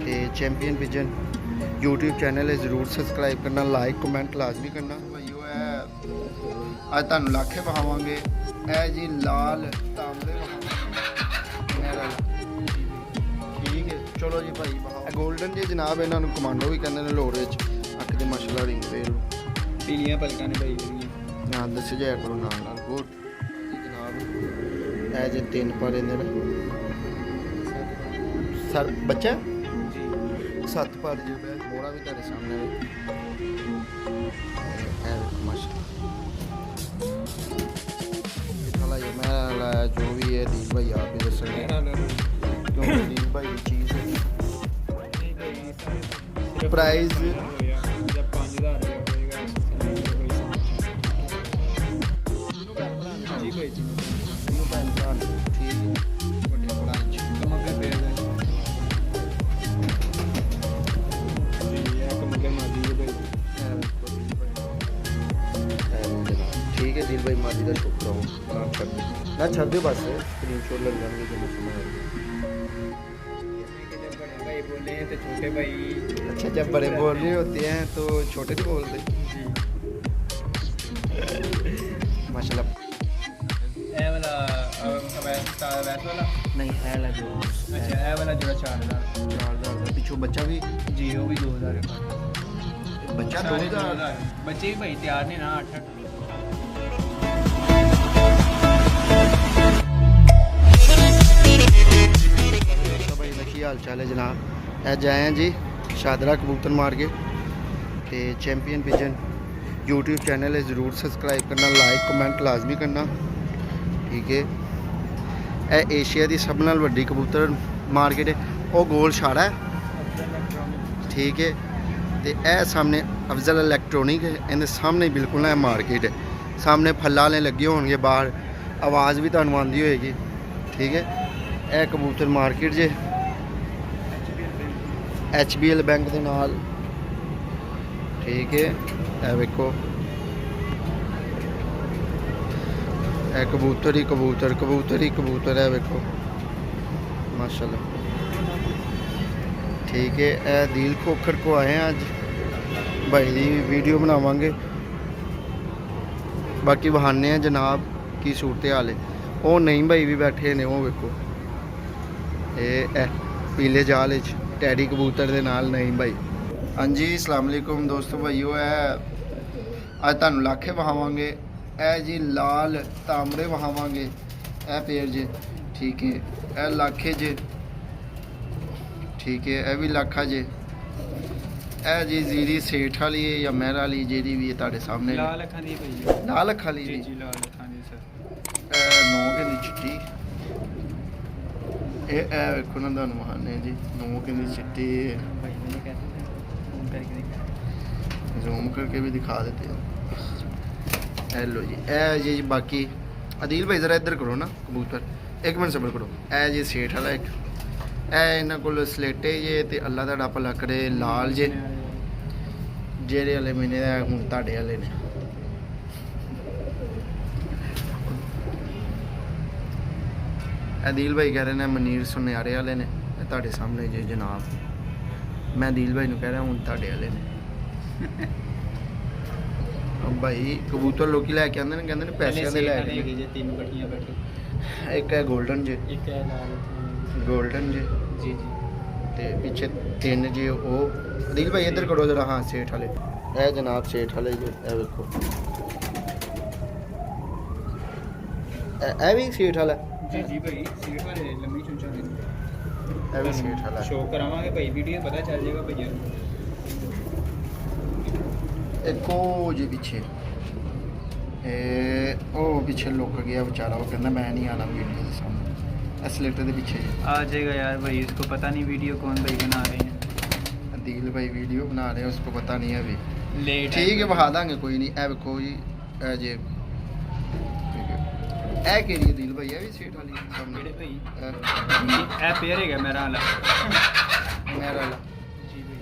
ਤੇ champion Pigeon YouTube channel ਹੈ, ਜ਼ਰੂਰ ਸਬਸਕ੍ਰਾਈਬ ਕਰਨਾ, ਲਾਈਕ ਕਮੈਂਟ ਲਾਜ਼ਮੀ ਕਰਨਾ ਭਾਈਓ। ਇਹ ਅੱਜ ਤੁਹਾਨੂੰ ਲਾਖੇ ਵਿਖਾਵਾਂਗੇ। ਇਹ ਜੀ ਲਾਲ ਤਾਂਬਲੇ ਮੇਰਾ ਠੀਕ ਹੈ। ਚਲੋ ਜੀ ਭਾਈ ਵਿਖਾਓ। ਗੋਲਡਨ ਜੀ ਜਨਾਬ, ਇਹਨਾਂ ਨੂੰ ਕਮਾਂਡੋ ਵੀ ਕਹਿੰਦੇ ਨੇ। ਲੋੜ ਵਿੱਚ ਅੱਖ ਦੇ ਮਸ਼ਲਾ ਰਿੰਗ ਫੇਰ ਪੀਲੀਆਂ ਪਲਕਾਂ ਨੇ ਭਾਈ ਨਾਲ ਦੱਸ ਜਾਇਆ ਕਰੋ ਨਾਲ ਗੁੱਡ ਜਨਾਬ। ਇਹ ਜੇ ਤਿੰਨ ਪਰ ਇਹਦੇ ਨਾ ਸਰ ਬੱਚਾ ਜੀ 7 ਪਰ ਜੀ ਮੋੜਾ ਵੀ ਤੁਹਾਡੇ ਸਾਹਮਣੇ ਇਹ ਮਾਸ਼ਾ ਇਥਲਾ ਇਹ ਮੈਂ ਜੋ ਵੀ ਹੈ ਦੀਪ ਭਾਈ ਆਪ ਹੀ ਦੱਸਣਗੇ ਕਿਉਂਕਿ ਦੀਪ ਭਾਈ ਦੀ ਚੀਜ਼ ਪ੍ਰਾਈਜ਼ ਜਾਂ 5000 ਹੋਏਗਾ ਜੀ ਭਾਈ ਜੀ ਇਹਨੂੰ ਭੈਣ ਭਰਾ ਨੂੰ ਠੀਕ ਵੱਡੇ ਭਰਾ ਚ ਕਮਕੇ ਫੇਰ ਦੇ ਜੀ ਇਹ ਕਮਕੇ ਮਾਦੀ ਹੈ ਭਾਈ ठीक है दिल भाई मादी का शुक्र हो ना छड़ दो बस स्क्रीन शॉट लग जाएंगे जब समय भाई बोले हैं तो छोटे भाई अच्छा जब बड़े बोल रहे होते हैं तो छोटे नहीं बोलते जी माशाल्लाह। ਇਹ ਵਾਲਾ ਵੈਸ ਵਾਲਾ नहीं है लगे ਅੱਛਾ ਇਹ ਵਾਲਾ ਜਿਹੜਾ 4000 पिछू बच्चा भी ਜੀ ਉਹ ਵੀ 2000 बच्चा 2000 ਬੱਚੇ ਵੀ ਭਾਈ ਤਿਆਰ ਨੇ ਨਾ 8 भाई का की हाल चाल है जनाब। अज आए हैं जी शादरा कबूतर मार्केट ते चैंपियन पिजन YouTube चैनल है, ज़रूर सब्सक्राइब करना, लाइक कमेंट लाजमी करना ठीक है। यह एशिया की सब नाल वड्डी कबूतर मार्केट है। वो गोल छाड़ा है ठीक है। तो यह सामने अफजल इलैक्ट्रॉनिक है, इन्हें सामने बिल्कुल ना मार्केट है। सामने फल वाले लगे होंगे, बाहर आवाज़ भी तुहानू आंदी होएगी ठीक है। यह कबूतर मार्केट जे HBL बैंक के नाल ठीक है। यह वेखो यह कबूतर ही कबूतर कबूतर ही कबूतर है वेखो माशाल्लाह ठीक है। यह दिल खोखर को आए हैं अज भाई की वीडियो बनावांगे, बाकी बहाने हैं जनाब की सूरत हाल है। वो नहीं भाई भी बैठे ने, वो वेखो ये पीले जाल टैडी कबूतर के नाल नहीं भाई। हाँ जी अस्सलाम वालेकुम दोस्तों भाईओ। अज तुहानू लाखे वहावांगे। यह जी लाल तांबड़े वहावांगे यह पेड़ जे ठीक है। यह लाखे जे ठीक है। यह भी लाखा जे यह जी जीरी सेठ वाली है या महर वाली जी भी है तुहाडे सामने ਲਾਲ ਅੱਖਾਂ ਦੀ ਭਾਈ लाल अखा वाली ਜੀ जी ਜੀ ਲਾਲ ਅੱਖਾਂ ਦੀ ਸਰ नौ के चिट्टी ये वेखो ना तुहानू वहाने जी नौ के चिट्टी ਭਾਈ ਮੈਨੇ ਕਹਿੰਦੇ ਫੋਨ ਕਰਕੇ ਦਿਖਾ जूम करके भी दिखा देते हैं। हेलो जी ए जी बाकी अदील भाई ज़रा इधर करो ना कबूतर एक मिनट सबर करो। ए जी सेठ वाला एक ए इन्हों को सलेटे जे तो अल्लाह तुहाडा भला करे लाल जे जेरे वाले महीने हूँ तुहाडे वाले ने अदील भाई कह रहे हैं मनीर सुनियारे वाले ने तुहाडे सामने जी जनाब। मैं अदील भाई नूं कह रहा हूँ तुहाडे वाले ने भाई कबूतर लोग लैके आते हैं कहते हैं पैसे दे लैके ਜੇ ਤਿੰਨ ਇਕੱਠੀਆਂ ਬੈਠੇ एक है गोल्डन जे ਇੱਕ ਹੈ ਲਾਲ गोल्डन जे ਜੀ जी ते पीछे तीन जे वो अदील भाई इधर करो जरा। हाँ सेठ वाले ए जनाब सेठ वाले जे ए देखो ए भी सेठ वाला ਜੀ ਜੀ ਭਾਈ ਸੀਟ ਵਾਲੇ ਲੰਮੀ ਚੁੰਚਾ ਦੇ ए भी सेठ वाला ਸ਼ੋਅ ਕਰਾਵਾਂਗੇ ਭਾਈ ਵੀਡੀਓ ਪਤਾ ਚੱਲ ਜਾਏਗਾ ਭਈਆ एक वो जे पीछे ओ पीछे लुक गया बेचारा, वो कहना मैं नहीं आना वीडियो के सामने एसलेटर के पीछे आ जाएगा यार भाई, इसको पता नहीं वीडियो कौन भाई बना रहे हैं। अदील भाई वीडियो बना रहे हैं, उसको पता नहीं है अभी। लेट ठीक है बहा देंगे कोई नहीं। ए देखो जी ए जे ए केड़ी अदील भाई है भी सीट वाली सामने मेरे भाई ए पेयर है मेरा वाला मेरा वाला जी भाई।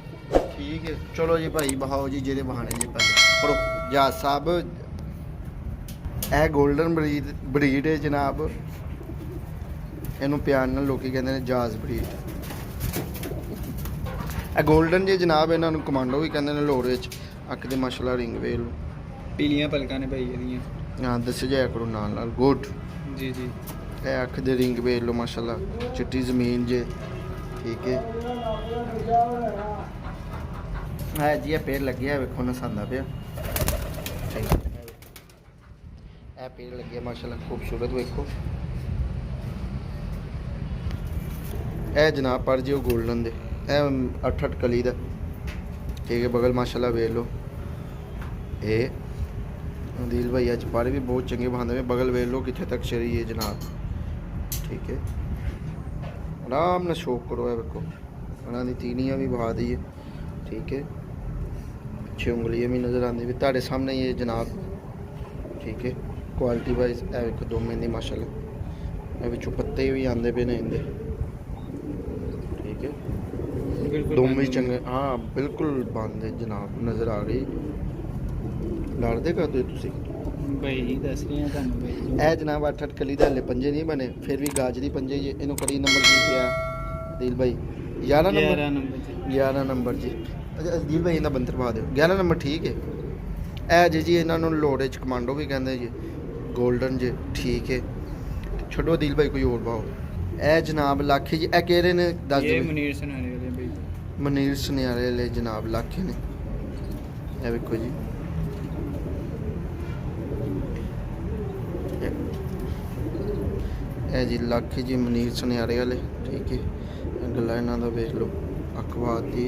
ठीक है चलो जी भाई बहाओ जी जेदे बहाने जी पहले पढ़ो जा साहब। ए गोल्डन ब्रीड है जनाब, इनू प्यार नाल लोकी कहंदे ने जाज ब्रीड। ਇਹ 골ਡਨ ਜੇ ਜਨਾਬ ਇਹਨਾਂ ਨੂੰ ਕਮਾਂਡੋ ਵੀ ਕਹਿੰਦੇ ਨੇ ਲੋੜ ਵਿੱਚ। ਅੱਖ ਦੇ ਮਾਸ਼ਾਅੱਲਾ ਰਿੰਗ ਵੇਖ ਲਓ। पीलियां पलकां ने भाई ਇਹਦੀਆਂ। ਹਾਂ ਦੱਸ ਜਾਇਆ ਕਰੋ ਨਾਲ ਨਾਲ। ਗੁੱਡ। जी जी ਇਹ ਅੱਖ ਦੇ ਰਿੰਗ ਵੇਖ ਲਓ ਮਾਸ਼ਾਅੱਲਾ, ਚਿੱਟੀ ਜ਼ਮੀਨ ਜੇ। ਠੀਕ ਹੈ ਹੈ ਜੀ। ਇਹ ਪੇੜ ਲੱਗਿਆ ਵੇਖੋ ਨਸਾਂਦਾ ਪਿਆ। ਠੀਕ ਹੈ ਇਹ ਪੇੜ ਲੱਗਿਆ ਮਾਸ਼ਾਅੱਲਾ ਖੂਬਸੂਰਤ ਵੇਖੋ। ਇਹ ਜਨਾਬ ਪਰ ਜੀ ਉਹ 골ਡਨ ਦੇ ਇਹ 8-8 ਕਲੀ ਦਾ। ਠੀਕ ਹੈ ਬਗਲ ਮਾਸ਼ਾਅੱਲਾ ਵੇਖ ਲਓ। ਇਹ दिल भाई आज पर भी बहुत चंगे बहाने में बगल वे लो कितने तक चली है जनाब। ठीक है आराम ना शौक करो है देखो उन्होंने तीनियाँ भी बहा दी है। ठीक है अच्छी उंगलियाँ भी नज़र आती भी ताड़े सामने ये जनाब। ठीक है क्वालिटी वाइज है देखो दो महीने माशाल्लाह बिचों पत्ते भी आते पे ने इनके। ठीक है दो में चंगे हाँ बिल्कुल बंद जनाब नज़र आ गई। ਲੜਦੇ ਕਰਦੇ ਹੋ ਤੁਸੀਂ भाई दस रही हैं ਤੁਹਾਨੂੰ भाई। ਇਹ ਜਨਾਬ 8-8 ਕਲੀ ਦੇ ਹਲੇ ਪੰਜੇ ਨਹੀਂ ਬਣੇ ਫਿਰ ਵੀ ਗਾਜਰੀ ਪੰਜੇ ਜੀ। ਇਹਨੂੰ ਕੜੀ ਨੰਬਰ ਕੀ ਪਿਆ ਦਿਲ ਭਾਈ? 11 ਨੰਬਰ। 11 ਨੰਬਰ ਜੀ। 11 ਨੰਬਰ ਜੀ। ਅੱਛਾ ਦਿਲ ਭਾਈ ਇਹਦਾ ਬੰਤਰ ਪਾ ਦਿਓ 11 ਨੰਬਰ। ਠੀਕ ਹੈ ਇਹ ਜੀ ਇਹਨਾਂ ਨੂੰ ਲੋੜ ਵਿੱਚ ਕਮਾਂਡੋ ਵੀ ਕਹਿੰਦੇ ਜੀ 골ਡਨ ਜੀ। ਠੀਕ ਹੈ ਛੱਡੋ ਦਿਲ ਭਾਈ ਕੋਈ ਹੋਰ ਪਾਓ। ਇਹ ਜਨਾਬ ਲਾਖੀ ਜੀ ਇਹ ਕਿਹੜੇ ਨੇ ਦੱਸ ਇਹ ਦਿਓ। ਮਨੀਰ ਸਨਾਰੇ ਵਾਲੇ ਭਾਈ। ਮਨੀਰ ਸੁਨਿਆਰੇ ਵਾਲੇ ਜਨਾਬ ਲਾਖੀ ਨੇ। ਇਹ ਵੇਖੋ ਜੀ ਇਹ ਜੀ ਲਾਖੀ ਜੀ ਮਨੀਰ ਸੁਨਿਆਰੇ ਵਾਲੇ। ਠੀਕ ਹੈ ਗੱਲਾਂ ਇਹਨਾਂ ਦਾ ਵੇਖ ਲਓ ਅਖਬਾਰ ਦੀ।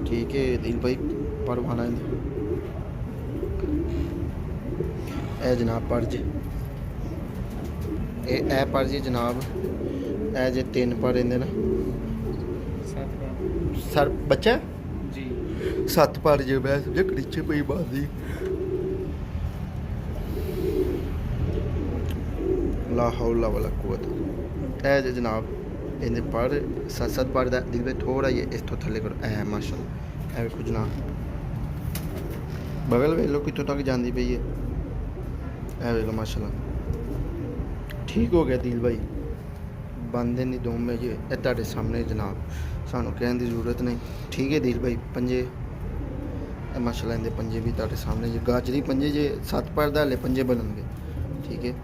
ਠੀਕ ਹੈ ਦਿਲ ਭਾਈ ਪਰਵਾਨਾ ਇਹ ਜਨਾਬ ਪਰ ਜੀ ਇਹ ਪਰ ਜੀ ਜਨਾਬ ਇਹ ਜੇ 3 ਪਰ ਇਹਦੇ ਨਾ 7 का ਸਰ ਬੱਚਾ जी 7 ਪਰ ਜੇ ਮੈਂ ਸਮਝਿਆ ਕੜੀਚੇ ਪਈ ਬਾਦੀ। ਲਾ ਹੌਲਾ ਵਲਾ ਕੁਵਤ। ਇਹ ਜੇ ਜਨਾਬ ਇਹਦੇ ਪਰ 7 ਪਰ ਦਾ ਦਿਲ ਵਿੱਚ ਥੋੜਾ ਜਿਹਾ ਇਸ ਤੋਂ ਥੱਲੇ ਕਰੋ। ਇਹ ਮਾਸ਼ਾਅੱਲਾ ਇਹ ਵੇਖੋ ਜਨਾਬ ਬਗਲ ਵੇਖ ਲਓ ਕਿੱਥੋਂ ਤੱਕ ਜਾਂਦੀ ਪਈ ਹੈ। ਇਹ ਵੇਖ ਲਓ ਮਾਸ਼ਾਅੱਲਾ ਠੀਕ ਹੋ ਗਿਆ ਦਿਲ ਭਾਈ ਬੰਦੇ ਨਹੀਂ ਦੋਵੇਂ ਜੀ। ਇਹ ਤੁਹਾਡੇ ਸਾਹਮਣੇ ਜਨਾਬ ਸਾਨੂੰ ਕਹਿਣ ਦੀ ਜ਼ਰੂਰਤ ਨਹੀਂ। ਠੀਕ ਹੈ ਦਿਲ ਭਾਈ ਪੰਜੇ ਇਹ ਮਾਸ਼ਾਅੱਲਾ ਇਹਦੇ ਪੰਜੇ ਵੀ ਤੁਹਾਡੇ ਸਾਹਮਣੇ ਜੀ। ਗਾਜਰੀ ਪੰਜੇ ਜੇ 7 ਪਰ ਦਾ ਹਲੇ ਪੰਜੇ ਬਣਨਗੇ। ਠੀਕ ਹੈ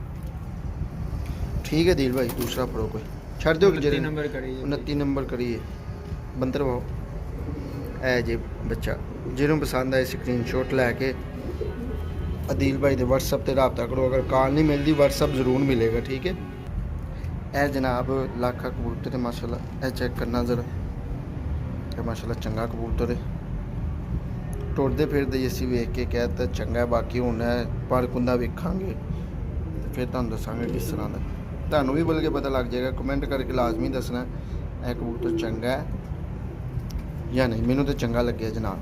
ठीक है दिल भाई दूसरा पढ़ो कोई छड़ दो। 29 नंबर करी है 29 नंबर करिए बंदर पाओ। ए जे बच्चा जिन्हों पसंद आए स्क्रीनशॉट लैके अदील भाई दे व्हाट्सएप ते रब्ता करो। अगर कॉल नहीं मिलती व्हाट्सएप ज़रूर मिलेगा। ठीक है ए जनाब लाखा कबूतर है माशाल्लाह। ए चेक करना ज़रा ये माशाल्लाह चंगा कबूतर है। टुरदे फिरदे असीं वेख के कहता चंगा बाकी हुण पर कुंदा वेखांगे फिर तुहानूं दसांगे किस तरह का। ਤੁਹਾਨੂੰ ਵੀ ਬੋਲ ਕੇ ਪਤਾ ਲੱਗ ਜਾਏਗਾ। ਕਮੈਂਟ ਕਰਕੇ ਲਾਜ਼ਮੀ ਦੱਸਣਾ ਇਹ ਕਬੂਤਰ ਚੰਗਾ ਹੈ ਜਾਂ ਨਹੀਂ। ਮੈਨੂੰ ਤਾਂ ਚੰਗਾ ਲੱਗਿਆ ਜਨਾਬ।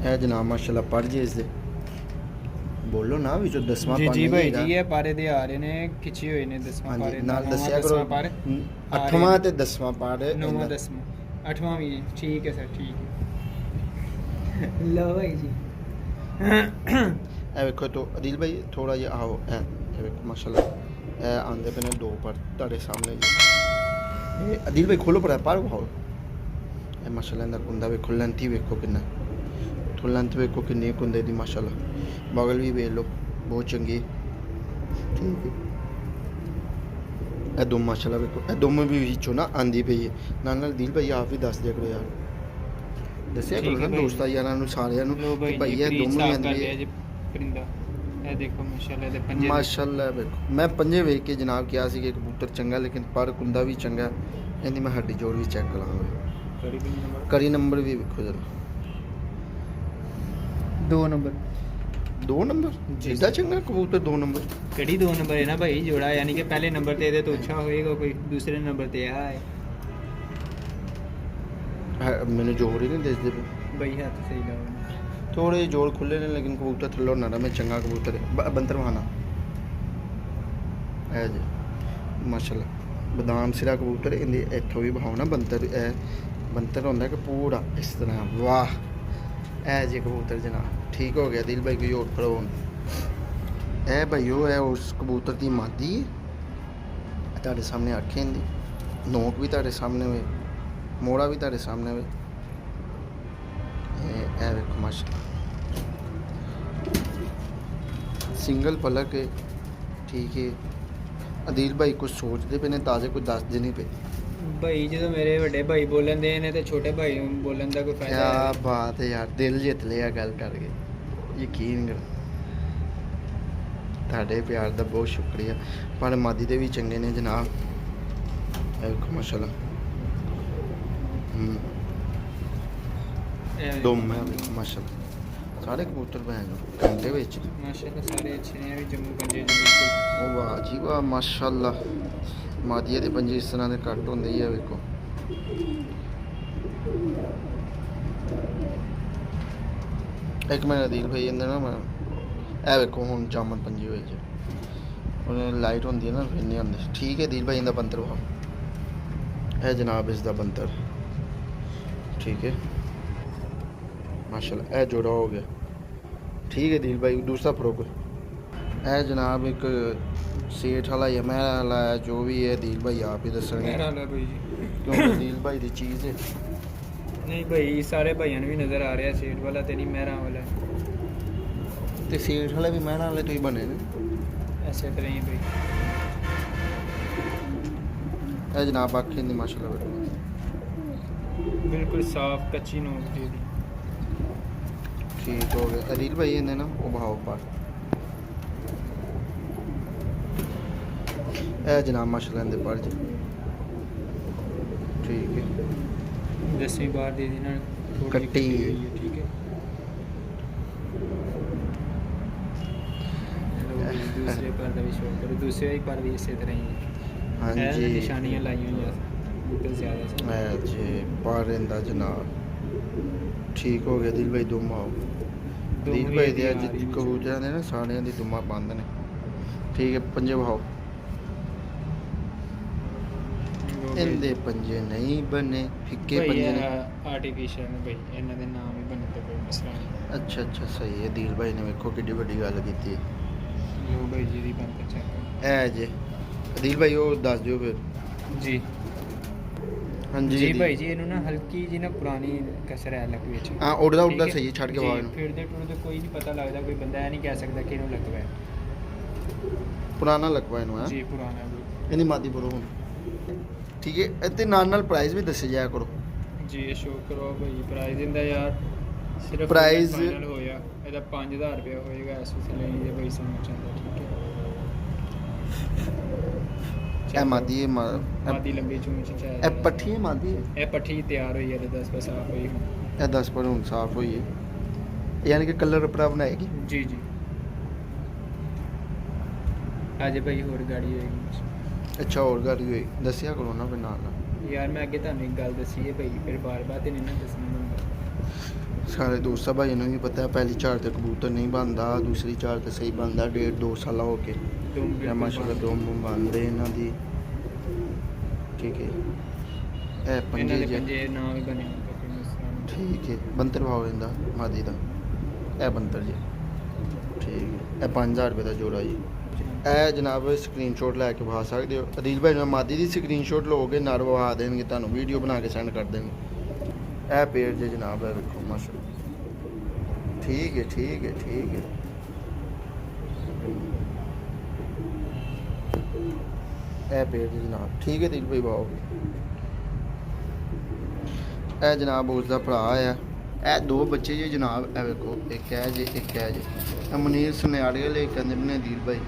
ਇਹ ਜਨਾਬ ਮਾਸ਼ਾਅੱਲਾ ਪੜ੍ਹ ਜੇ ਇਸ ਦੇ ਬੋਲੋ ਨਾ ਵਿੱਚੋਂ 10ਵਾਂ जी ਪਾਣੀ जी भाई जी ये पारे ਦੇ ਆ ਰਹੇ ਨੇ ਖਿੱਚੇ ਹੋਏ ਨੇ 10ਵਾਂ ਪਾਰੇ ਨਾਲ ਦੱਸਿਆ ਕਰੋ 8ਵਾਂ ਤੇ 10ਵਾਂ ਪਾਰ 9ਵਾਂ 10ਵਾਂ 8ਵਾਂ ਵੀ ਠੀਕ ਹੈ ਸਰ ਠੀਕ ਹੈ। ਲਓ ਭਾਈ ਜੀ ਇਹ ਵੇਖੋ ਤੋਂ ਅਦੀਲ ਭਾਈ ਥੋੜਾ ਜਿਹਾ ਆਓ ਇਹ ਵੇਖੋ ਮਾਸ਼ਾਅੱਲਾ ਇਹ ਆਂਦੇ ਪਏ ਨੇ 2 ਪਰ ਤੁਹਾਡੇ ਸਾਹਮਣੇ ਜੀ। ਇਹ ਅਦੀਲ ਭਾਈ ਖੋਲੋ ਪਰ ਵਿਖਾਓ। ਇਹ ਮਾਸ਼ਾਅੱਲਾ ਇਹਦਾ ਕੁੰਦਾ ਵੇਖੋ ਲੈਂਥੀ ਵੇਖੋ ਕਿੰਨਾ ਥੋ ਲੈਂਥ ਵੇਖੋ ਕਿੰਨੀ ਕੁੰਦੇ ਦੀ ਮਾਸ਼ਾਅੱਲਾ। ਬਗਲ ਵੀ ਵੇਖ ਲਓ ਬਹੁਤ ਚੰਗੀ। ਠੀਕ ਹੈ ਇਹ ਦੋ ਮਾਸ਼ਾਅੱਲਾ ਵੇਖੋ ਇਹ ਦੋਵੇਂ ਵੀ ਵਿੱਚੋਂ ਨਾ ਆਂਦੀ ਪਈ ਹੈ। ਨਾਲ ਦਿਲ ਭਾਈ ਆਪ ਵੀ ਦੱਸ ਦਿਆ ਕਰੋ ਯਾਰ ਦੱਸਿਆ ਕਰੋ ਨਾ ਦੋਸਤਾਂ ਯਾਰਾਂ ਨੂੰ ਸਾਰਿਆਂ ਨੂੰ ਕਿ ਭਾਈ ਇਹ ਦੋਵੇਂ ਆਂਦੀ ਹੈ। परिंदा ਇਹ ਦੇਖੋ ਮਾਸ਼ਾਅੱਲਾ ਦੇ ਪੰਜੇ ਮਾਸ਼ਾਅੱਲਾ ਵੇਖੋ ਮੈਂ ਪੰਜੇ ਵੇਖ ਕੇ ਜਨਾਬ ਕਿਹਾ ਸੀ ਕਿ ਕਬੂਤਰ ਚੰਗਾ ਲੇਕਿਨ ਪਰ ਕੁੰਦਾ ਵੀ ਚੰਗਾ। ਇਹਦੀ ਮੈਂ ਹੱਡੀ ਜੋੜ ਵੀ ਚੈੱਕ ਕਰਾਂਗਾ। ਕਰੀ ਨੰਬਰ ਵੀ ਵੇਖੋ ਜਰਾ 2 ਨੰਬਰ 2 ਨੰਬਰ ਜਿੱਦਾਂ ਚੰਗਾ ਕਬੂਤਰ 2 ਨੰਬਰ ਕਿਹੜੀ 2 ਨੰਬਰ ਹੈ ਨਾ ਭਾਈ ਜੋੜਾ ਯਾਨੀ ਕਿ ਪਹਿਲੇ ਨੰਬਰ ਤੇ ਇਹਦੇ ਤੋਂ ਅੱਛਾ ਹੋਏਗਾ ਕੋਈ ਦੂਸਰੇ ਨੰਬਰ ਤੇ ਆ ਹੈ। ਮੈਨੂੰ ਜੋੜ ਹੀ ਨਹੀਂ ਦਿਸਦੇ ਪਏ ਭਾਈ ਹੱਥ ਸਹੀ ਲਾਓ थोड़े जोड़ खुले ने लेकिन कबूतर थल्लो नरम है चंगा कबूतर है। बंतर बहाना है जी माशाल्लाह बदाम सिरा कबूतर इंदे इत्थों भी बहाओ ना बंतर बंतर होंदा कि पूरा इस तरह वाह ऐ जी कबूतर जनाब ठीक हो गया दिल भाई कोई और फड़ो ए भाईओ है उस कबूतर की मादी है तुहाडे सामने अखें दी नोक भी तुहाडे सामने हुए ਮੋੜਾ ਵੀ ਤੁਹਾਡੇ ਸਾਹਮਣੇ ਵੇ ਇਹ ਵੇਖੋ ਮਾਸ਼ਾਅੱਲਾ ਸਿੰਗਲ ਪਲਕ ਹੈ ਠੀਕ ਹੈ। ਅਦੀਲ ਭਾਈ ਕੁਝ ਸੋਚਦੇ ਪਏ ਨੇ ਤਾਜ਼ੇ ਕੁਝ ਦੱਸਦੇ ਨਹੀਂ ਪਏ। ਭਾਈ ਜਦੋਂ ਮੇਰੇ ਵੱਡੇ ਭਾਈ ਬੋਲਣ ਦੇ ਨੇ ਤੇ ਛੋਟੇ ਭਾਈ ਨੂੰ ਬੋਲਣ ਦਾ ਕੋਈ ਫਾਇਦਾ ਕਿਆ ਹੈ? ਬਾਤ ਹੈ ਯਾਰ, ਦਿਲ ਜਿੱਤ ਲਿਆ ਗੱਲ ਕਰਕੇ, ਯਕੀਨ ਕਰੋ। ਤੁਹਾਡੇ ਪਿਆਰ ਦਾ ਬਹੁਤ ਸ਼ੁਕਰੀਆ। ਪਰ ਮਾਦੀ ਦੇ ਵੀ ਚੰਗੇ ਨੇ ਜਨਾਬ, ਇਹ ਵੇਖੋ ਮਾਸ਼ਾਅੱਲਾ। ਇਹ ਦੁਮ ਹੈ ਮਾਸ਼ਾਅੱਲਾ, ਸਾਰੇ ਕਬੂਤਰ ਭੈਣ ਨੂੰ ਘੰਟੇ ਵਿੱਚ। ਮਾਸ਼ਾਅੱਲਾ ਸਾਰੇ ਅੱਛੇ ਨੇ, ਇਹ ਵੀ ਜੰਮੂ ਪੰਜੇ ਦੇ ਬਿਲਕੁਲ। ਉਹ ਵਾਹ ਜੀ ਵਾਹ ਮਾਸ਼ਾਅੱਲਾ। ਮਾਦੀਆ ਦੇ ਪੰਜੇ ਇਸ ਤਰ੍ਹਾਂ ਦੇ ਕੱਟ ਹੁੰਦੇ ਹੀ ਆ ਵੇਖੋ। ਇੱਕ ਮਿੰਟ ਅਦੀਲ ਭਾਈ ਇਹਦੇ ਨਾ ਮੈਂ ਇਹ ਵੇਖੋ ਹੁਣ ਜਾਮਨ ਪੰਜੀ ਹੋਏ ਜੀ, ਉਹਨੇ ਲਾਈਟ ਹੁੰਦੀ ਹੈ ਨਾ ਫਿਰ ਨਹੀਂ ਹੁੰਦੀ। ਠੀਕ ਹੈ ਅਦੀਲ ਭਾਈ ਇਹਦਾ ਬੰਤਰ ਵਾ, ਇਹ ਜਨਾਬ ਇਸ ਦਾ ਬੰਤਰ ਠੀਕ ਹੈ ਮਾਸ਼ਾਅੱਲਾ। ਇਹ ਜੋੜਾ ਹੋ ਗਿਆ ठीक है दिल भाई। दूसरा फ्रॉक है जनाब एक सेठ वाला या मैं वाला है, जो भी है दिल भाई आप ही दसेंगे मेरा वाला भाई जी, क्योंकि दिल भाई की चीज़ है। नहीं भाई सारे भाइयों ने भी नज़र आ रहा है, सेठ वाला तो नहीं मेरा वाला है। तो सेठ वाले भी मैना वाले तो ही बने ने ऐसे तरह ही भाई। है जनाब आखिर नहीं माशाल्लाह बिल्कुल साफ कच्ची नोक दे दी। ठीक हो गया अदील भाई इन्हें ना वो भाव पर है जनाब माशाल्लाह इनके पर जी ठीक है। 10वीं बार दे दी ना, थोड़ी कट्टी। हुई है ठीक है। लो भाई, दूसरे पर का भी शो करो, दूसरे ही पर भी इसी तरह ही हाँ है जी निशानियाँ लाई हुई हैं बिल्कुल ज़्यादा से। है जी पर इनका जनाब ठीक हो गया दिल भाई दुम आओ दिल भाई दे अज कबूतरां दे ना सारियां दी दुमा बंद ने ठीक है। पंजे बहाओ इनके पंजे नहीं बने फिक्के पंजे ने आर्टिफिशियल ने भाई, इन्हां दे नाम ही बने तो कोई मसला नहीं। अच्छा अच्छा सही है। दिल भाई ने वेखो किड्डी वड्डी गल कीती है। लो भाई जी दी बंद चेक है जी दिल भाई वो दस दियो फिर जी। हाँ जी जी भाई जी इन्हों ना हल्की जी ना पुरानी कसर है लक विच। हाँ उड़दा ठीक उड़दा है? सही है छड़ के जी, बाहर फिरदे टुरदे कोई नहीं पता लगता, कोई बंदा है नहीं कह सकता कि इन्हों लगवा है। पुराना लगवा इनू है जी पुराना है बिल्कुल। इन्नी मादी बोलो हुण ठीक है। इत्ते नाल प्राइस भी दसे जाया करो जी ये शो करो भाई प्राइस दिंदा यार सिर्फ प्राइस फाइनल होया ਇਹਦਾ 5000 ਰੁਪਏ ਹੋਏਗਾ ਇਸ ਵੇਲੇ ਇਹ भाई समझ चाहता ठीक है। ए मादी है मादी लंबी चूंच ए है पट्ठी है मादी है ਇਹ ਪੱਠੀ ਤਿਆਰ ਹੋਈ ਹੈ ਤੇ 10 ਪੈਸਾ ਆਪ ਹੋਈ ਹੁਣ। ए 10 पर हुण साफ हुई है यानी कि कलर अपना बनाएगी। जी जी आज भाई होर गाड़ी होएगी। अच्छा और गाड़ी हुई दसिया करो ना फिर नाल यार मैं अगे ਤੁਹਾਨੂੰ ਇੱਕ ਗੱਲ ਦੱਸੀ ਹੈ ਭਾਈ, ਫਿਰ ਬਾਰ-ਬਾਰ ਤੇ ਨਹੀਂ ਨਾ ਦੱਸਣੀ ਹੁੰਦਾ। सारे दोस्त भाई ने भी पता है पहली चार ते कबूतर नहीं बनता, दूसरी चार ते सही बनता 1.5-2 साल हो के माशाल्लाह दो बनते इन्हों दी ठीक है। ए पंजे ਇਹਨਾਂ ਦੇ जे ਪੰਜੇ ਨਾਮ ਵੀ ਬਣੇ ਹੋਏ ਕੋਈ ਮਸਲਾ ਨਹੀਂ। ठीक है बंतर भाव इनका मादी का ए बंतर जी ठीक है। ए 5000 रुपये का जोड़ा जी। ए जनाब स्क्रीनशॉट लैके विखा सकते हो। अदील भाई ने मादी की स्क्रीनशॉट लोगे नर विखा देंगे, तुहानू वीडियो बना के सेंड कर देंगे। ए पेड़ जे जनाब है देखो माशाल्लाह ठीक है ठीक है ठीक है। ए पेड़ जे जनाब ठीक है दिल भाई भाव ए जनाब उसका भरा है। ए दो बच्चे जे जनाब ए वेखो एक है जे एक है जे ए मुनीर सुनियाड़े वाले कहते ने दिल भाई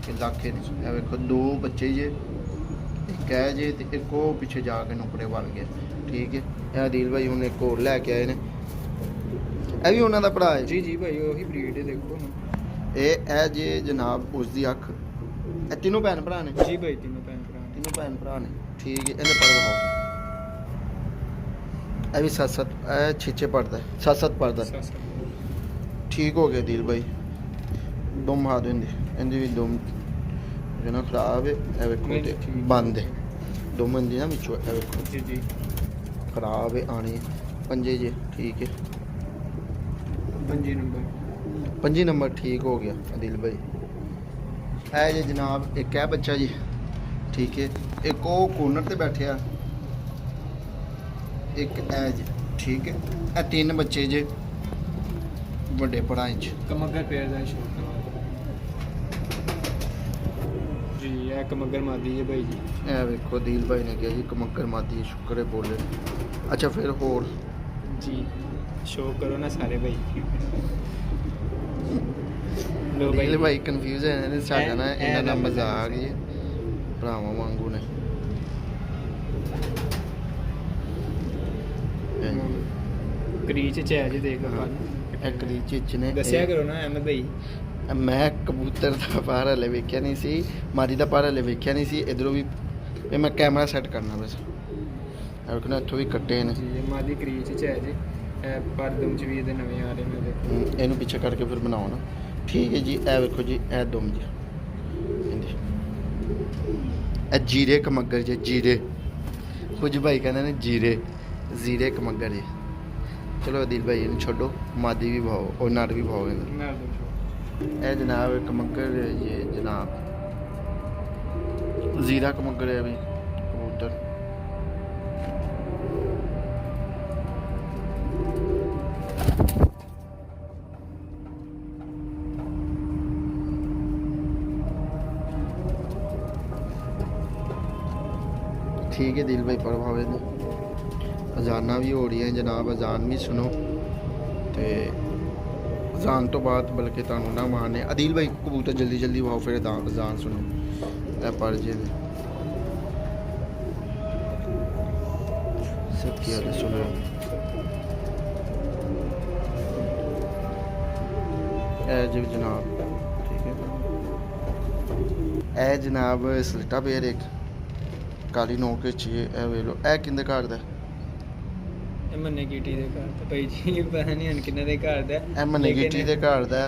के लाखे ने ए वेखो दो बच्चे जे एक है जे ते एक वो पीछे जाके नुकड़े बन गया ठीक है। ए दिल भाई हूँ एक होर लैके आए ने ए भी उन्होंने भरा है जी जी भाई वही ब्रीड है देखो ना। ए जे जनाब उसकी अख ए तीनों भैन भरा ने जी भाई तीनों भैन भरा ने। तीनों भैन भरा ने ठीक है। इन्हें पर बताओ ए भी 7-7 ए 6-6 पढ़ता है 7-7 पढ़ता है ठीक हो गया दिल भाई। दुम हाथ इनकी भी दुम जो ना खराब है ए वेखो ते बंद है दुम इनकी ना बिचो ए वेखो जी जी खराब है आनी पंजे जे ठीक है। पंजी नंबर पंजी नंबर ठीक हो गया दिल भाई। है जी जनाब एक है बच्चा जी ठीक है। एक वो कॉर्नर ते बैठे ਇੱਕ ਇਹ ਜੀ ਠੀਕ ਹੈ। ਇਹ ਤਿੰਨ ਬੱਚੇ ਜੇ ਵੱਡੇ ਪੜਾਈ ਚ कमगर पेयर का शौक जी ये कमगर मादी है भाई जी ਇਹ ਵੇਖੋ ਦੀਲ ਭਾਈ ਨੇ ਕਿਹਾ ਜੀ ਕਮੱਕਰ ਮਾਦੀ ਸ਼ੁਕਰ ਹੈ ਬੋਲੇ। ਅੱਛਾ ਫਿਰ ਹੋਰ जी शो करो ना सारे भाई लो ਦੀਲ भाई ਭਾਈ ਕਨਫਿਊਜ਼ ਹੈ ਨੇ ਸਾਡਾ ਨਾ ਇਹਨਾਂ ਦਾ ਮਜ਼ਾਕ ਹੀ ਭਰਾਵਾਂ ਵਾਂਗੂ ਨੇ। क्रीच च है जी देख लो ਇਹ ਕਰੀਚੇ ਚ ਨੇ दसिया करो ना एम भाई ਮੈਂ ਕਬੂਤਰ ਦਾ ਪਰ ਹਲੇ ਵੇਖਿਆ ਨਹੀਂ ਸੀ, ਮਾਦੀ ਦਾ ਪਰ ਹਲੇ ਵੇਖਿਆ ਨਹੀਂ ਸੀ। ਇਧਰੋਂ ਵੀ ਇਹ ਮੈਂ ਕੈਮਰਾ ਸੈੱਟ ਕਰਨਾ ਬਸ। ਇਹ ਵੇਖੋ ਨਾ ਇੱਥੋਂ ਵੀ ਕੱਟੇ ਨੇ। जी ये मादी क्रीच च है जी पर दुम च भी ये नवे आ रहे हैं देखो ਇਹਨੂੰ ਪਿੱਛੇ ਕਰਕੇ ਫਿਰ ਬਣਾਓ ਨਾ। ਠੀਕ ਹੈ ਜੀ ਇਹ ਵੇਖੋ ਜੀ ਇਹ ਦੁਮ ਜੀ ਇਹਦੇ। ਇਹ ਜੀਰੇ ਕਮੱਗਰ ਜੀ ਜੀਰੇ, ਕੁਝ ਭਾਈ ਕਹਿੰਦੇ ਨੇ ਜੀਰੇ ਜ਼ੀਰੇ ਕਮੱਗਰ ਜੀ। ਚਲੋ ਅਦੀਲ ਭਾਈ ਇਹਨੂੰ ਛੱਡੋ, ਮਾਦੀ ਵੀ ਭਾਓ ਔਰ ਨਰ ਵੀ ਭਾਓ ਇਹਨੂੰ। मार दो शो ਇਹ ਜਨਾਬ ਕਮੱਗਰ ये जनाब ਜ਼ੀਰਾ ਕਮੱਗਰ ਹੈ ਵੀ ਕਬੂਤਰ। ठीक है दिल भाई प्रभावे ने अजाना भी हो रही हैं जनाब, अजान भी सुनो ते अजान तो बाद बल्कि तुहानू ना मारने। अदील भाई कबूतर जल्दी जल्दी वाओ फिर अजान सुनो ए पढ़ जे सब किया तो सुनो। ए जी जनाब ठीक है ए जनाब सलटा पेयर एक काली नोक चाहिए ए वे लो ए किंदे घर दा ਇਹ ਮੰਨੇ ਕੀਟੀ ਦੇ ਘਰ ਤੇ ਭਾਈ ਜੀ ਪਤਾ ਨਹੀਂ ਹਣ ਕਿੰਨੇ ਦੇ ਘਰ ਦਾ ਇਹ ਮੰਨੇ ਗੀਟੀ ਦੇ ਘਰ ਦਾ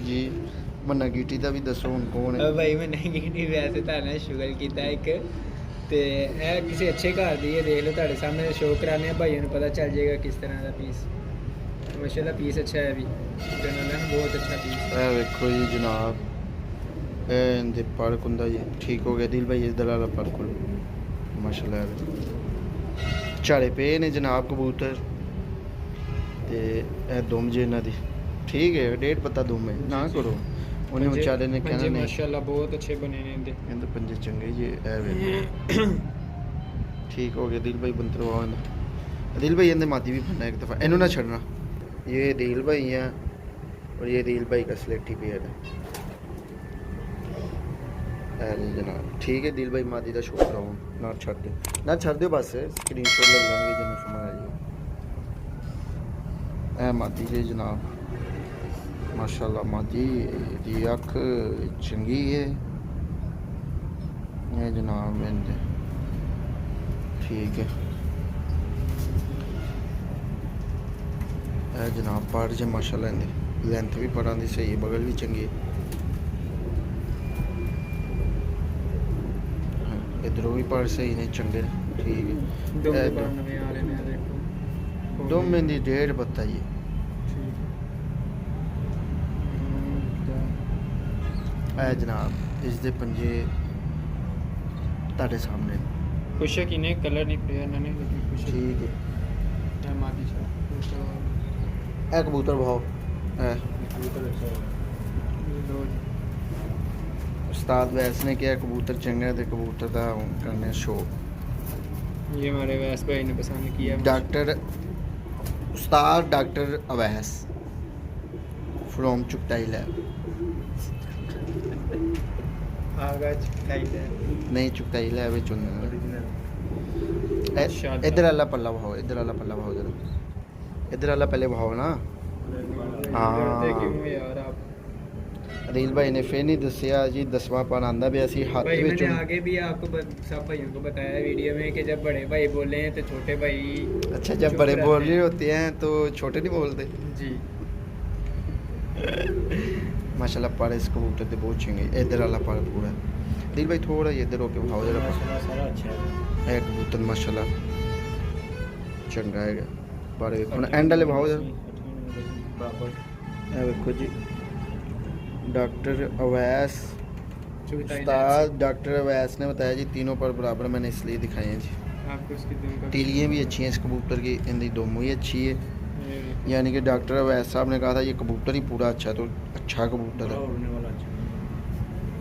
ਜੀ। ਮੰਨਾ ਗੀਟੀ ਦਾ ਵੀ ਦੱਸੋ ਹੁਣ ਕੌਣ ਹੈ? ਭਾਈ ਮੰਨੇ ਕੀਟੀ ਵੈਸੇ ਤਾਂ ਨਾ ਸ਼ੁਗਰ ਕੀਤਾ ਇੱਕ ਤੇ ਇਹ ਕਿਸੇ ਅੱਛੇ ਘਰ ਦੀ ਹੈ, ਦੇਖ ਲਓ ਤੁਹਾਡੇ ਸਾਹਮਣੇ ਸ਼ੋਅ ਕਰਾਣੇ ਆ ਭਾਈਆਂ ਨੂੰ ਪਤਾ ਚੱਲ ਜਾਏਗਾ ਕਿਸ ਤਰ੍ਹਾਂ ਦਾ ਪੀਸ। ਮਾਸ਼ਾਅੱਲਾ ਪੀਸ ਅੱਛਾ ਹੈ ਵੀ ਜਨਾਬ ਬਹੁਤ ਅੱਛਾ ਪੀਸ। ਇਹ ਵੇਖੋ ਜੀ ਜਨਾਬ ਇਹ ਇਹਦੇ ਪਰ ਕੁੰਦਾ ਜੀ ਠੀਕ ਹੋ ਗਿਆ ਦਿਲ ਭਾਈ ਇਧਰ ਵਾਲਾ ਪਰ ਕੋਲ ਮਾਸ਼ਾਅੱਲਾ ਝਾੜੇ ਪਏ ਨੇ ਜਨਾਬ ਕਬੂਤਰ ਤੇ ਇਹ ਦੁਮ ਜੇ ਇਹਨਾਂ ਦੀ ਠੀਕ ਹੈ। ਡੇਢ ਪੱਤਾ ਦੁਮ ਹੈ ਨਾ ਕਰੋ ਉਹਨੇ ਵਿਚਾਰੇ ਨੇ ਕਹਿਣਾ ਨਹੀਂ। ਮਾਸ਼ਾਅੱਲਾ ਬਹੁਤ ਅੱਛੇ ਬਣੇ ਨੇ ਇਹਦੇ ਇਹਦੇ ਪੰਜੇ ਚੰਗੇ ਜੀ ਇਹ ਵੇ ठीक हो गया दिल भाई बंतर वाला दिल भाई इन्हें मादी भी बनना एक दफ़ा इन्हों ना छड़ना। ये दिल भाई है और ये दिल भाई का स्लेटी पेयर है जनाब ठीक है। दिल भाई मादी का शो कराओ ना छड़ दो ना छड़ दो बस स्क्रीन शॉट लग जाएंगे जिन्हें समझ आई ए मादी जी जनाब माशाल्लाह मादी दी अख चंगी है ये जनाब इनके ठीक है। ਇਹ ਜਨਾਬ ਪਾੜ ਜੇ ਮਾਸ਼ਾਅੱਲਾ ਇਹਦੀ ਲੈਂਥ ਵੀ ਪੜਾਂ ਦੀ ਸਹੀ ਬਗਲ ਵੀ ਚੰਗੀ ਇਧਰੋਂ ਵੀ ਪਾੜ ਸਹੀ ਨੇ ਚੰਗੇ ਠੀਕ ਹੈ। ਦੋ ਨਵੇਂ ਆ ਰਹੇ ਨੇ ਦੇਖੋ ਦੋ ਮਹਿੰਦੀ ਡੇਢ ਪੱਤਾ ਜੀ ਇਹ ਜਨਾਬ ਇਸ ਦੇ ਪੰਜੇ ਤੁਹਾਡੇ ਸਾਹਮਣੇ ਕੁਛ ਕਿਨੇ ਕਲਰ ਨਹੀਂ ਪਿਆ ਇਹਨਾਂ ਨੇ ਲੇਕਿਨ ਕੁਛ ਠੀਕ ਹੈ। ਇਹ ਮਾਦੀ ਸ਼ਾ ਇਹ ਕਬੂਤਰ ਭਾਓ उस्ताद वैस ने किया कबूतर चंगे थे कबूतर का करने शो ये हमारे वैस भाई ने पसंद किया। डॉक्टर उस्ताद doctor Awais from Chughtai lab Agha Chughtai lab नहीं चुगताई लैब ओरिजिनल इधर वाला पल्ला भाओ इधर वाला पल्ला भाओ जरा इधर वाला पहले भाओ ना। डरते क्यों यार आप अदील भाई ने फिर नहीं दसिया जी 10वां पान आंदा भी ऐसी हाथ भाई में मैंने आगे भी आपको सब भाइयों को बताया वीडियो में कि जब बड़े भाई बोले हैं तो छोटे भाई अच्छा जब बड़े बोल रहे होते हैं तो छोटे नहीं बोलते जी माशाल्लाह पर इस कबूतर ते बहुत चंगे इधर वाला पर पूरा दिल भाई थोड़ा इधर होके भाओ जरा सारा अच्छा है कबूतर माशाल्लाह चंगा है पर हुन एंड वाले भाओ जरा ਇਹ ਵੇਖੋ ਜੀ डॉक्टर अवैस उस्ताद डॉक्टर अवैस ने बताया जी तीनों पर बराबर मैंने इसलिए दिखाए हैं जी आपको इसकी दोनों का तीलियाँ भी अच्छी हैं इस कबूतर की, इनकी दोनों ही अच्छी है। ये यानी कि डॉक्टर अवैस साहब ने कहा था ये कबूतर ही पूरा अच्छा है, तो अच्छा कबूतर बड़ा है। उड़ने वाला अच्छा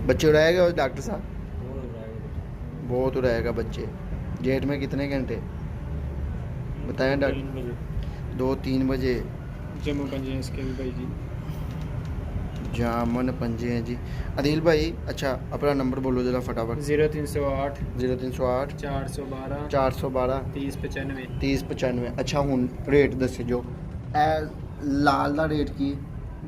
बच्चे उड़ाएगा डॉक्टर साहब? बहुत उड़ाएगा। बहुत उड़ाएगा बच्चे। जेट में कितने घंटे बताएं डॉक्टर? 3 बजे 2-3 बजे। जम्मू पंजे इसके भी भाई जी। जामन पंजे हैं जी। अदिल भाई अच्छा अपना नंबर बोलो जरा फटाफट। 0308 0308 412 412 3095। 3095। अच्छा ਹੁਣ ਰੇਟ ਦੱਸੇ ਜੋ ਇਹ ਲਾਲ ਦਾ ਰੇਟ ਕੀ?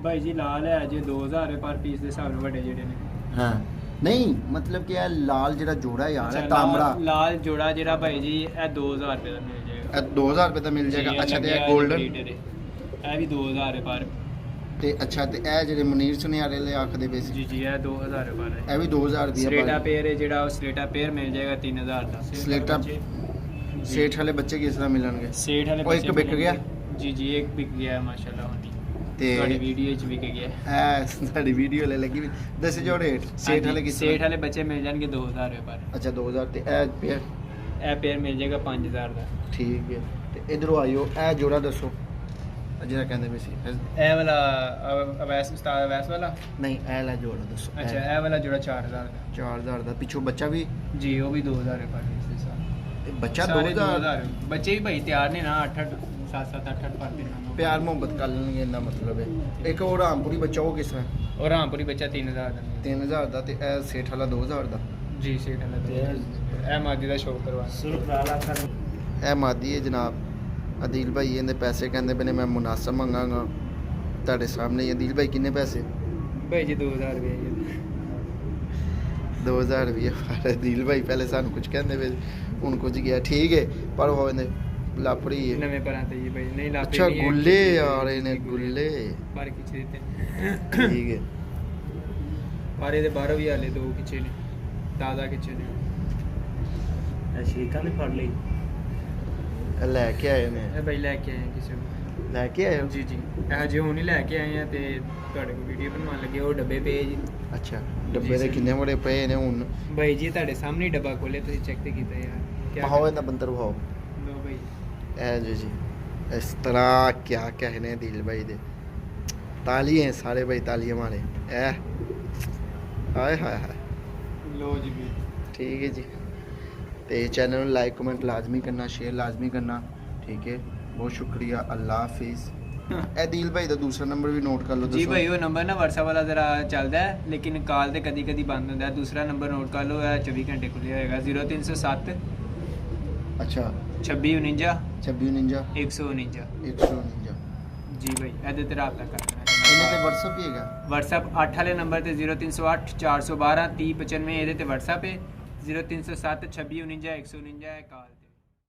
ਭਾਈ ਜੀ ਲਾਲ ਹੈ ਜੇ 2000 ਰੁਪਏ ਪਰ ਪੀਸ ਦੇ ਹਿਸਾਬ ਨਾਲ ਵੱਡੇ ਜਿਹੜੇ ਨੇ। ਹਾਂ ਨਹੀਂ ਮਤਲਬ ਕਿ ਇਹ ਲਾਲ ਜਿਹੜਾ ਜੋੜਾ ਯਾਰ ਅੱਛਾ, ਹੈ ਤਾਂਬੜਾ, ਲਾਲ ਜੋੜਾ ਜਿਹੜਾ ਭਾਈ ਜੀ ਇਹ 2000 ਰੁਪਏ ਦਾ ਮਿਲ ਜਾਏਗਾ। ਇਹ 2000 ਰੁਪਏ ਦਾ ਮਿਲ ਜਾਏਗਾ। ਜੀ, ਅੱਛਾ ਤੇ ਲੱਗਿਆ ਇਹ 골ਡਨ ਇਹ ਵੀ 2000 ਰੁਪਏ ਪਰ। ਤੇ ਅੱਛਾ ਤੇ ਇਹ ਜਿਹੜੇ ਮੁਨੀਰ ਸੁਨਿਆਰੇ ਵਾਲੇ ਆਖਦੇ ਪਏ ਸੀ ਜੀ ਜੀ ਇਹ 2000 ਰੁਪਏ ਪਰ ਹੈ। ਇਹ ਵੀ 2000 ਦੀ ਸਲੇਟਾ ਹੈ। ਪੇਅਰ ਹੈ ਜਿਹੜਾ ਉਹ ਸਲੇਟਾ ਪੇਅਰ ਮਿਲ ਜਾਏਗਾ 3000 ਦਾ। ਸਲੇਟਾ ਸੇਠ ਵਾਲੇ ਬੱਚੇ ਕਿਸ ਤਰ੍ਹਾਂ ਮਿਲਣਗੇ? ਸੇਠ ਵਾਲੇ ਉਹ ਇੱਕ ਬੱਚੇ ਵਿਕ ਗਿਆ? ਮਿਲਣਗੇ। ਜੀ ਜੀ ਇੱਕ ਵਿਕ ਗਿਆ ਮਾਸ਼ਾਅੱਲਾ ਹੋਣੀ। ਤੇ ਤੁਹਾਡੀ ਵੀਡੀਓ 'ਚ ਵਿਕ ਗਿਆ। ਇਹ ਸਾਡੀ ਵੀਡੀਓ ਲੈ ਲੱਗੀ ਦੱਸ ਜੋ ਰੇਟ ਸੇਠ ਵਾਲੇ ਕਿਸ ਸੇਠ ਵਾਲੇ ਬੱਚੇ ਮਿਲ ਜਾਣਗੇ 2000 ਰੁਪਏ ਪਰ। ਅੱਛਾ 2000 ਤੇ ਇਹ ਪੇਅਰ ਇਹ ਪੇਅਰ ਮਿਲ ਜਾਏਗਾ 5000 ਦਾ। ਠੀਕ ਹੈ। ਤੇ ਇਧਰੋਂ ਆਇਓ ਇਹ ਜੋੜਾ ਦੱਸੋ ਜਿਹੜਾ ਕਹਿੰਦੇ ਪਏ ਸੀ ਇਹ ਵਾਲਾ ਅਵੈਸ ਉਸਤਾਦ ਅਵੈਸ ਵਾਲਾ। ਨਹੀਂ ਇਹ ਲੈ ਜੋੜਾ ਦੱਸੋ। ਅੱਛਾ ਇਹ ਵਾਲਾ ਜੋੜਾ 4000 ਦਾ। 4000 ਦਾ ਪਿੱਛੋਂ ਬੱਚਾ ਵੀ ਜੀ ਉਹ ਵੀ 2000 ਰੁਪਏ ਪਰ ਇਸ ਦੇ ਸਾथ। ਤੇ ਬੱਚਾ ਸਾਰੇ 2000 ਬੱਚੇ ਵੀ ਭਾਈ ਤਿਆਰ ਨੇ ਨਾ 8 7 8 ਪਰ ਦਿਨਾਂ ਨੂੰ। ਪਿਆਰ ਮੁਹੱਬਤ ਕਰ ਲੈਣਗੇ ਇੰਨਾ ਮਤਲਬ ਹੈ। ਇੱਕ ਉਹ ਰਾਮਪੁਰੀ ਬੱਚਾ ਉਹ ਕਿਸ ਤਰ੍ਹਾਂ? ਔਰ ਰਾਮਪੁਰੀ ਬੱਚਾ 3000 ਦਾ। 3000 ਦਾ ਤੇ ਇਹ ਸੇਠ ਵਾਲਾ 2000 ਦਾ। ਜੀ ਸੇਠ ਵਾਲਾ ਇਹ ਮਾਦੀ ਦਾ ਸ਼ੌਕ ਕਰਵਾ। ਸਿਰਫ ਲਾਲਾ ਕਰ ਇਹ ਮਾਦੀ ਹੈ ਜਨਾਬ। ਅਦੀਲ ਭਾਈ ਇਹਦੇ ਪੈਸੇ ਕਹਿੰਦੇ ਪਏ ਨੇ ਮੈਂ ਮੁਨਾਸਬ ਮੰਗਾਂਗਾ ਤੁਹਾਡੇ ਸਾਹਮਣੇ ਹੀ। ਅਦੀਲ ਭਾਈ ਕਿੰਨੇ ਪੈਸੇ? ਭਾਈ ਜੀ 2000 ਰੁਪਏ। 2000 ਵੀ ਹੈ। ਅਦੀਲ ਭਾਈ ਪਹਿਲੇ ਸਾਨੂੰ ਕੁਝ ਕਹਿੰਦੇ ਪਏ ਹੁਣ ਕੁਝ ਗਿਆ ਠੀਕ ਹੈ ਪਰ ਉਹ ਇਹਨੇ ਲਾਪੜੀ ਹੈ। ਨਵੇਂ ਪਰਾਂ ਤੇ ਜੀ ਭਾਈ ਨਹੀਂ ਲਾਪੇ ਅੱਛਾ ਗੁੱਲੇ ਯਾਰ ਇਹਨੇ ਗੁੱਲੇ ਪਰ ਕਿਛੇ ਦਿੱਤੇ ਠੀਕ ਹੈ। ਪਰ ਇਹਦੇ ਬਾਹਰੋਂ ਵੀ ਹਾਲੇ 2 ਕਿਛੇ ਨੇ ਤਾਜ਼ਾ ਕਿਛੇ ਨੇ। ਇਹ ਸ਼ੀਕਾਂ ਨੇ ਫੜ ਲਈ। ਇਹ ਲੈ ਕੇ ਆਏ ਨੇ। ਇਹ ਭਾਈ ਲੈ ਕੇ ਆਏ ਆ ਕਿਸੇ ਨੂੰ। ਲੈ ਕੇ ਆਏ ਹੋ? ਜੀ ਜੀ ਇਹ ਜੇ ਹੁਣ ਹੀ ਲੈ ਕੇ ਆਏ ਆ ਤੇ ਤੁਹਾਡੇ ਕੋਲ ਵੀਡੀਓ ਬਣਵਾਉਣ ਲੱਗੇ ਉਹ ਡੱਬੇ ਪਏ ਜੀ। ਅੱਛਾ ਡੱਬੇ ਦੇ ਸਰ। ਕਿੰਨੇ ਬੜੇ ਪਏ ਨੇ ਹੁਣ? ਭਾਈ ਜੀ ਤੁਹਾਡੇ ਸਾਹਮਣੇ ਹੀ ਡੱਬਾ ਖੋਲੇ ਤੁਸੀਂ ਚੈੱਕ ਤੇ ਕੀਤਾ ਯਾਰ ਭਾਓ ਇਹਦਾ ਬੰਦਰ ਭਾਓ ਲੋ ਭਾਈ ਇਹ ਜੀ ਇਸ ਤਰ੍ਹਾਂ ਕਿਆ कहने दिल भाई दे ताली हैं सारे भाई तालियां मारे ए हाय हाय हाय ਲੋ ਜੀ ਵੀ ठीक है जी। तो चैनल ਨੂੰ लाइक कमेंट लाजमी करना शेयर लाजमी करना ठीक है। बहुत शुक्रिया अल्लाह हाफिज़। ਇਹ ਦਿਲ ਭਾਈ ਦਾ ਦੂਸਰਾ ਨੰਬਰ ਵੀ ਨੋਟ ਕਰ ਲਓ ਜੀ ਦੱਸੋ। ਭਾਈ ਉਹ ਨੰਬਰ ਨਾ WhatsApp ਵਾਲਾ ਜ਼ਰਾ ਚੱਲਦਾ ਹੈ ਲੇਕਿਨ ਕਾਲ ਤੇ ਕਦੀ ਕਦੀ ਬੰਦ ਹੁੰਦਾ ਹੈ। ਦੂਸਰਾ ਨੰਬਰ ਨੋਟ ਕਰ ਲਓ ਇਹ 24 ਘੰਟੇ ਖੁੱਲਿਆ ਹੋਏਗਾ 0307 ਅੱਛਾ 2649 2649 149। 149 ਜੀ ਭਾਈ ਇਹਦੇ ਤੇ ਰਾਬਤਾ ਕਰ ਇਹਨੇ ਤੇ ਲੈਣਾ। WhatsApp ਵੀ ਹੈਗਾ? WhatsApp 8 ਵਾਲੇ ਨੰਬਰ ਤੇ 0308 412 3095 ਇਹਦੇ ਤੇ WhatsApp ਹੈ। 0307 2649 149 ਕਾਲ ਤੇ।